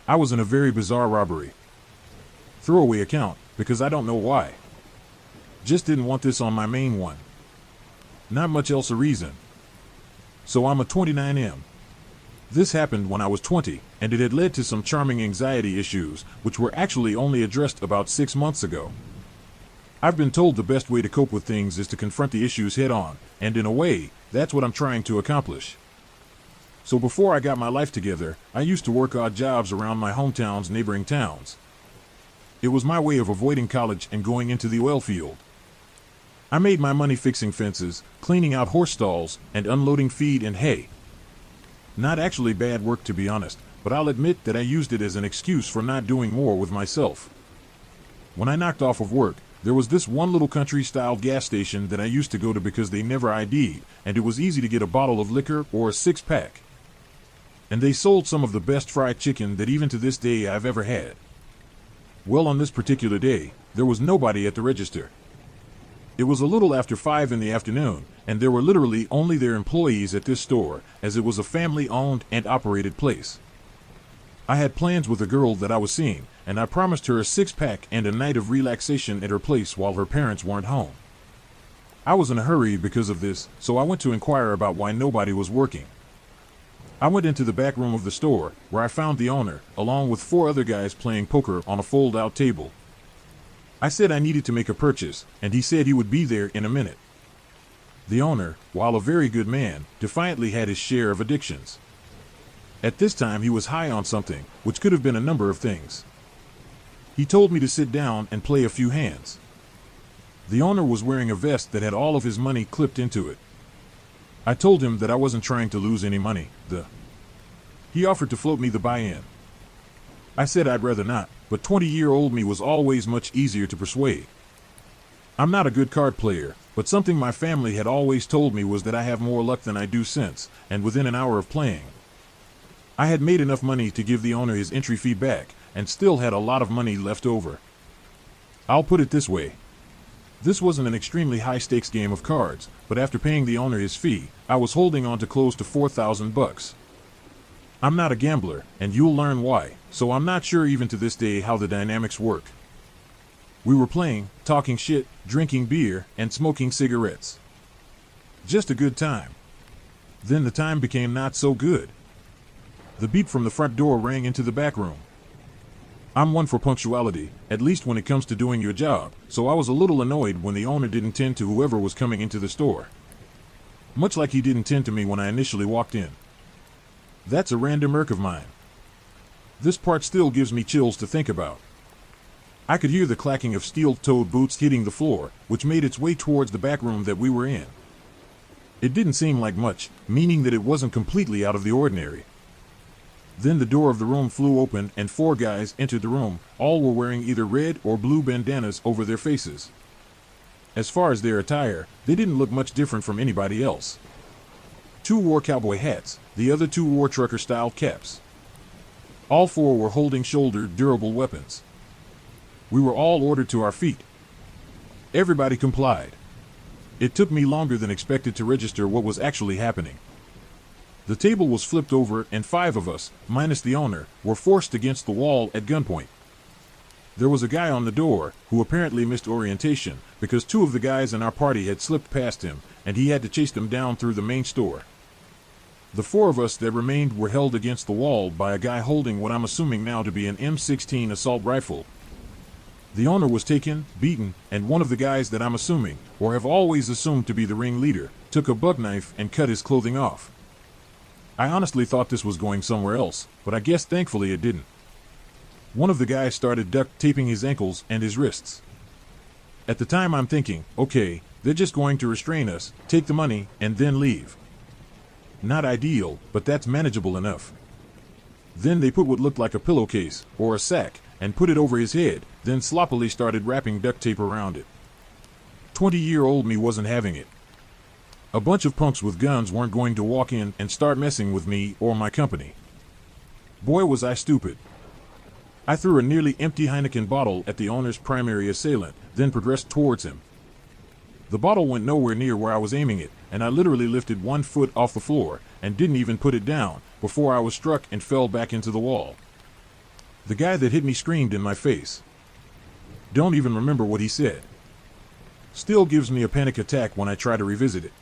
I was in a very bizarre robbery. Throwaway account, because I don't know why. Just didn't want this on my main one. Not much else a reason. So I'm a 29M. This happened when I was 20, and it had led to some charming anxiety issues, which were actually only addressed about 6 months ago. I've been told the best way to cope with things is to confront the issues head on, and in a way, that's what I'm trying to accomplish. So before I got my life together, I used to work odd jobs around my hometown's neighboring towns. It was my way of avoiding college and going into the oil field. I made my money fixing fences, cleaning out horse stalls, and unloading feed and hay. Not actually bad work, to be honest, but I'll admit that I used it as an excuse for not doing more with myself. When I knocked off of work, there was this one little country-style gas station that I used to go to because they never ID'd, and it was easy to get a bottle of liquor or a six-pack. And they sold some of the best fried chicken that even to this day I've ever had. Well, on this particular day, there was nobody at the register. It was a little after 5 in the afternoon, and there were literally only their employees at this store, as it was a family-owned and operated place. I had plans with a girl that I was seeing, and I promised her a six-pack and a night of relaxation at her place while her parents weren't home. I was in a hurry because of this, so I went to inquire about why nobody was working. I went into the back room of the store, where I found the owner, along with 4 other guys playing poker on a fold-out table. I said I needed to make a purchase, and he said he would be there in a minute. The owner, while a very good man, defiantly had his share of addictions. At this time he was high on something, which could have been a number of things. He told me to sit down and play a few hands. The owner was wearing a vest that had all of his money clipped into it. I told him that I wasn't trying to lose any money. He offered to float me the buy-in. I said I'd rather not, but 20-year-old me was always much easier to persuade. I'm not a good card player, but something my family had always told me was that I have more luck than I do sense, and within an hour of playing, I had made enough money to give the owner his entry fee back, and still had a lot of money left over. I'll put it this way. This wasn't an extremely high-stakes game of cards, but after paying the owner his fee, I was holding on to close to $4,000. I'm not a gambler, and you'll learn why, so I'm not sure even to this day how the dynamics work. We were playing, talking shit, drinking beer, and smoking cigarettes. Just a good time. Then the time became not so good. The beep from the front door rang into the back room. I'm one for punctuality, at least when it comes to doing your job, so I was a little annoyed when the owner didn't tend to whoever was coming into the store. Much like he didn't tend to me when I initially walked in. That's a random irk of mine. This part still gives me chills to think about. I could hear the clacking of steel-toed boots hitting the floor, which made its way towards the back room that we were in. It didn't seem like much, meaning that it wasn't completely out of the ordinary. Then the door of the room flew open and 4 guys entered the room. All were wearing either red or blue bandanas over their faces. As far as their attire, they didn't look much different from anybody else. 2 wore cowboy hats, the other 2 wore trucker-style caps. All 4 were holding shouldered, durable weapons. We were all ordered to our feet. Everybody complied. It took me longer than expected to register what was actually happening. The table was flipped over and 5 of us, minus the owner, were forced against the wall at gunpoint. There was a guy on the door who apparently missed orientation because 2 of the guys in our party had slipped past him and he had to chase them down through the main store. The 4 of us that remained were held against the wall by a guy holding what I'm assuming now to be an M16 assault rifle. The owner was taken, beaten, and one of the guys that I'm assuming, or have always assumed to be the ringleader, took a buck knife and cut his clothing off. I honestly thought this was going somewhere else, but I guess thankfully it didn't. One of the guys started duct taping his ankles and his wrists. At the time I'm thinking, okay, they're just going to restrain us, take the money, and then leave. Not ideal, but that's manageable enough. Then they put what looked like a pillowcase, or a sack, and put it over his head, then sloppily started wrapping duct tape around it. 20-year-old me wasn't having it. A bunch of punks with guns weren't going to walk in and start messing with me or my company. Boy was I stupid. I threw a nearly empty Heineken bottle at the owner's primary assailant, then progressed towards him. The bottle went nowhere near where I was aiming it, and I literally lifted 1 foot off the floor, and didn't even put it down, before I was struck and fell back into the wall. The guy that hit me screamed in my face. Don't even remember what he said. Still gives me a panic attack when I try to revisit it.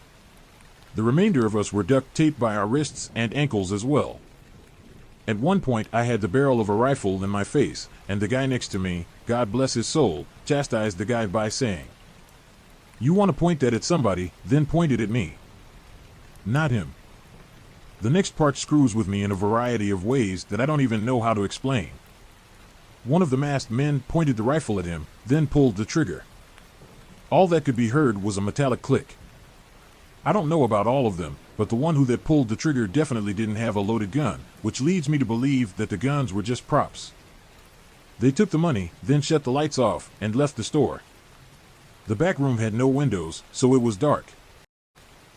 The remainder of us were duct taped by our wrists and ankles as well. At one point I had the barrel of a rifle in my face, and the guy next to me, God bless his soul, chastised the guy by saying, "You want to point that at somebody, then point it at me. Not him." The next part screws with me in a variety of ways that I don't even know how to explain. One of the masked men pointed the rifle at him, then pulled the trigger. All that could be heard was a metallic click. I don't know about all of them, but the one that pulled the trigger definitely didn't have a loaded gun, which leads me to believe that the guns were just props. They took the money, then shut the lights off, and left the store. The back room had no windows, so it was dark.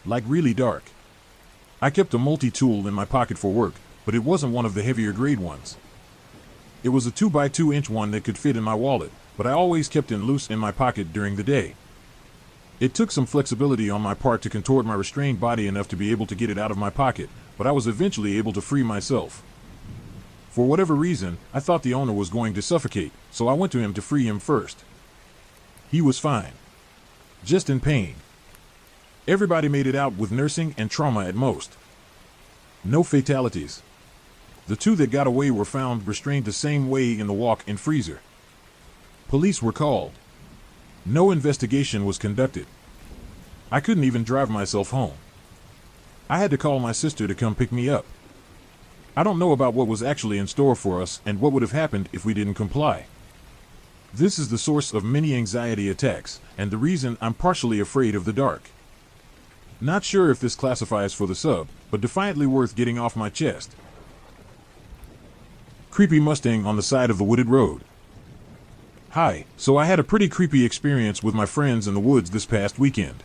Like really dark. I kept a multi-tool in my pocket for work, but it wasn't one of the heavier grade ones. It was a 2x2-inch one that could fit in my wallet, but I always kept it loose in my pocket during the day. It took some flexibility on my part to contort my restrained body enough to be able to get it out of my pocket, but I was eventually able to free myself. For whatever reason, I thought the owner was going to suffocate, so I went to him to free him first. He was fine. Just in pain. Everybody made it out with nursing and trauma at most. No fatalities. The two that got away were found restrained the same way in the walk-in freezer. Police were called. No investigation was conducted. I couldn't even drive myself home. I had to call my sister to come pick me up. I don't know about what was actually in store for us and what would have happened if we didn't comply. This is the source of many anxiety attacks, and the reason I'm partially afraid of the dark. Not sure if this classifies for the sub, but defiantly worth getting off my chest. Creepy Mustang on the side of the wooded road. Hi, so I had a pretty creepy experience with my friends in the woods this past weekend.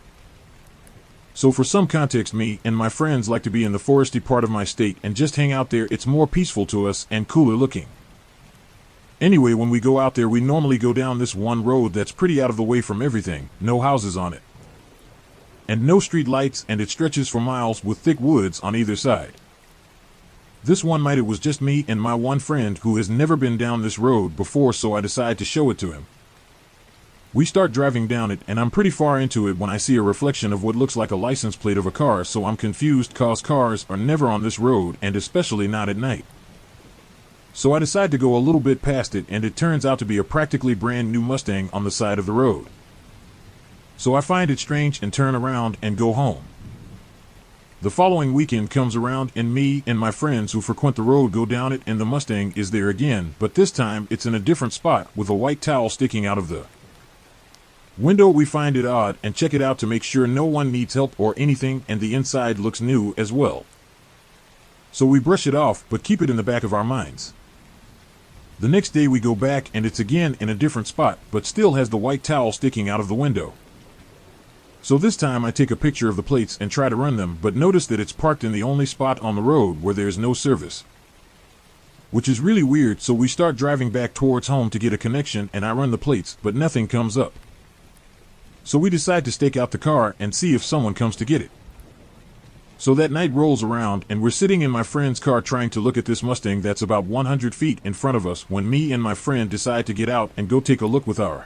So for some context, me and my friends like to be in the foresty part of my state and just hang out there. It's more peaceful to us and cooler looking. Anyway, when we go out there, we normally go down this one road that's pretty out of the way from everything, no houses on it. And no street lights, and it stretches for miles with thick woods on either side. This one night it was just me and my one friend who has never been down this road before, so I decide to show it to him. We start driving down it, and I'm pretty far into it when I see a reflection of what looks like a license plate of a car, so I'm confused cause cars are never on this road, and especially not at night. So I decide to go a little bit past it, and it turns out to be a practically brand new Mustang on the side of the road. So I find it strange and turn around and go home. The following weekend comes around, and me and my friends who frequent the road go down it, and the Mustang is there again, but this time it's in a different spot with a white towel sticking out of the window. We find it odd and check it out to make sure no one needs help or anything, and the inside looks new as well. So we brush it off, but keep it in the back of our minds. The next day we go back, and it's again in a different spot, but still has the white towel sticking out of the window. So this time I take a picture of the plates and try to run them, but notice that it's parked in the only spot on the road where there's no service. Which is really weird, so we start driving back towards home to get a connection, and I run the plates, but nothing comes up. So we decide to stake out the car and see if someone comes to get it. So that night rolls around, and we're sitting in my friend's car trying to look at this Mustang that's about 100 feet in front of us when me and my friend decide to get out and go take a look with our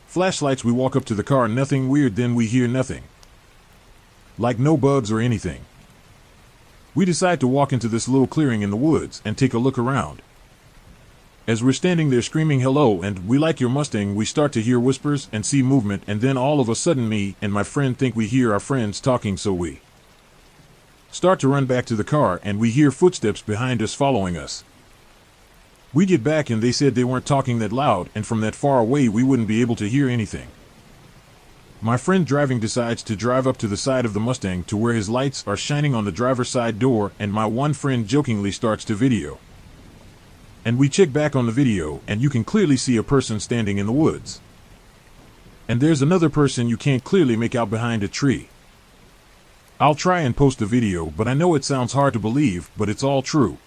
flashlights. We walk up to the car, nothing weird, then we hear nothing. Like no bugs or anything. We decide to walk into this little clearing in the woods and take a look around. As we're standing there screaming hello and "we like your Mustang," we start to hear whispers and see movement, and then all of a sudden me and my friend think we hear our friends talking, so we start to run back to the car, and we hear footsteps behind us following us. We get back, and they said they weren't talking that loud, and from that far away we wouldn't be able to hear anything. My friend driving decides to drive up to the side of the Mustang to where his lights are shining on the driver's side door, and my one friend jokingly starts to video. And we check back on the video, and you can clearly see a person standing in the woods. And there's another person you can't clearly make out behind a tree. I'll try and post the video, but I know it sounds hard to believe, but it's all true.